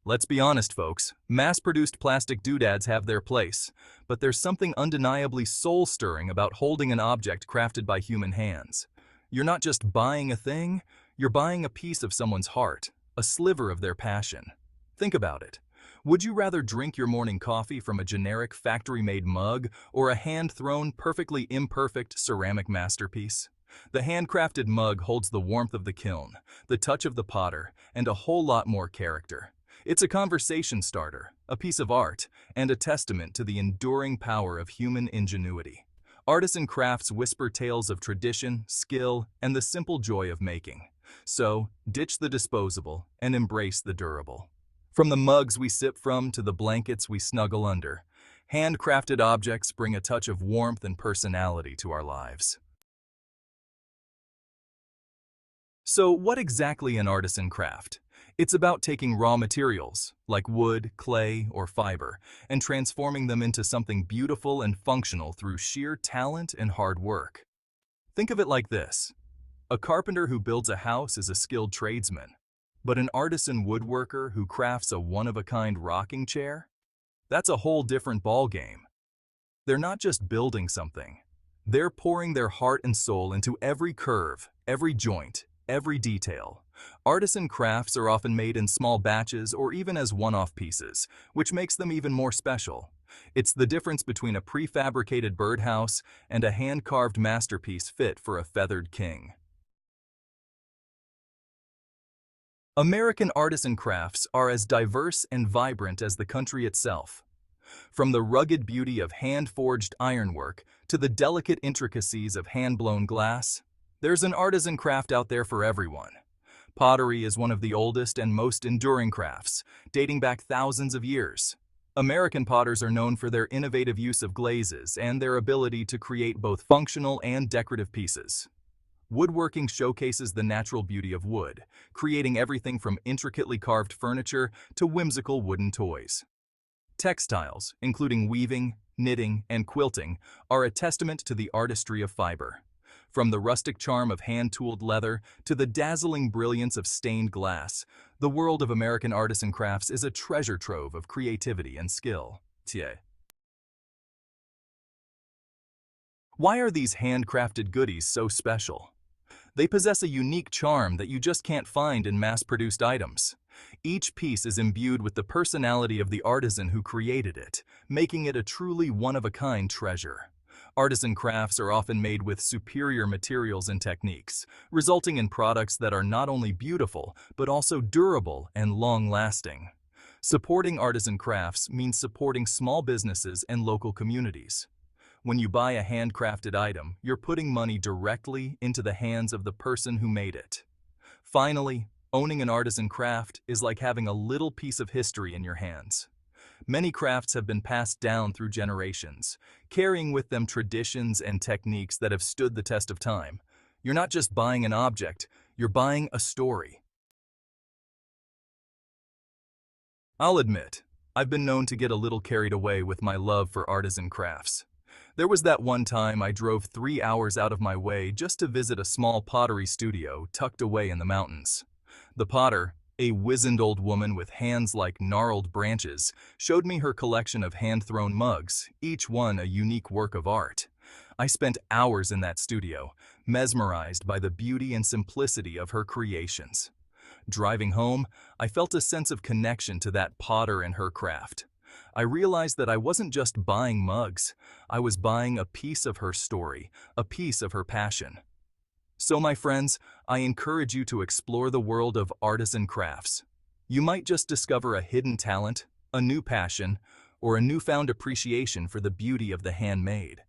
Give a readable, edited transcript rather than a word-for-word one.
Let's be honest, folks. Mass-produced plastic doodads have their place, but there's something undeniably soul-stirring about holding an object crafted by human hands. You're not just buying a thing, you're buying a piece of someone's heart, a sliver of their passion. Think about it. Would you rather drink your morning coffee from a generic factory-made mug or a hand-thrown, perfectly imperfect ceramic masterpiece? The handcrafted mug holds the warmth of the kiln, the touch of the potter, and a whole lot more character. It's a conversation starter, a piece of art, and a testament to the enduring power of human ingenuity. Artisan crafts whisper tales of tradition, skill, and the simple joy of making. So, ditch the disposable and embrace the durable. From the mugs we sip from to the blankets we snuggle under, handcrafted objects bring a touch of warmth and personality to our lives. So, what exactly an artisan craft? It's about taking raw materials, like wood, clay, or fiber, and transforming them into something beautiful and functional through sheer talent and hard work. Think of it like this. A carpenter who builds a house is a skilled tradesman, but an artisan woodworker who crafts a one-of-a-kind rocking chair? That's a whole different ballgame. They're not just building something. They're pouring their heart and soul into every curve, every joint, every detail. Artisan crafts are often made in small batches or even as one-off pieces, which makes them even more special. It's the difference between a prefabricated birdhouse and a hand-carved masterpiece fit for a feathered king. American artisan crafts are as diverse and vibrant as the country itself. From the rugged beauty of hand-forged ironwork to the delicate intricacies of hand-blown glass, there's an artisan craft out there for everyone. Pottery is one of the oldest and most enduring crafts, dating back thousands of years. American potters are known for their innovative use of glazes and their ability to create both functional and decorative pieces. Woodworking showcases the natural beauty of wood, creating everything from intricately carved furniture to whimsical wooden toys. Textiles, including weaving, knitting, and quilting, are a testament to the artistry of fiber. From the rustic charm of hand-tooled leather to the dazzling brilliance of stained glass, the world of American artisan crafts is a treasure trove of creativity and skill. Why are these handcrafted goodies so special? They possess a unique charm that you just can't find in mass-produced items. Each piece is imbued with the personality of the artisan who created it, making it a truly one-of-a-kind treasure. Artisan crafts are often made with superior materials and techniques, resulting in products that are not only beautiful, but also durable and long-lasting. Supporting artisan crafts means supporting small businesses and local communities. When you buy a handcrafted item, you're putting money directly into the hands of the person who made it. Finally, owning an artisan craft is like having a little piece of history in your hands. Many crafts have been passed down through generations, carrying with them traditions and techniques that have stood the test of time. You're not just buying an object, you're buying a story. I'll admit, I've been known to get a little carried away with my love for artisan crafts. There was that one time I drove 3 hours out of my way just to visit a small pottery studio tucked away in the mountains. The potter, a wizened old woman with hands like gnarled branches, showed me her collection of hand-thrown mugs, each one a unique work of art. I spent hours in that studio, mesmerized by the beauty and simplicity of her creations. Driving home, I felt a sense of connection to that potter and her craft. I realized that I wasn't just buying mugs, I was buying a piece of her story, a piece of her passion. So my friends, I encourage you to explore the world of artisan crafts. You might just discover a hidden talent, a new passion, or a newfound appreciation for the beauty of the handmade.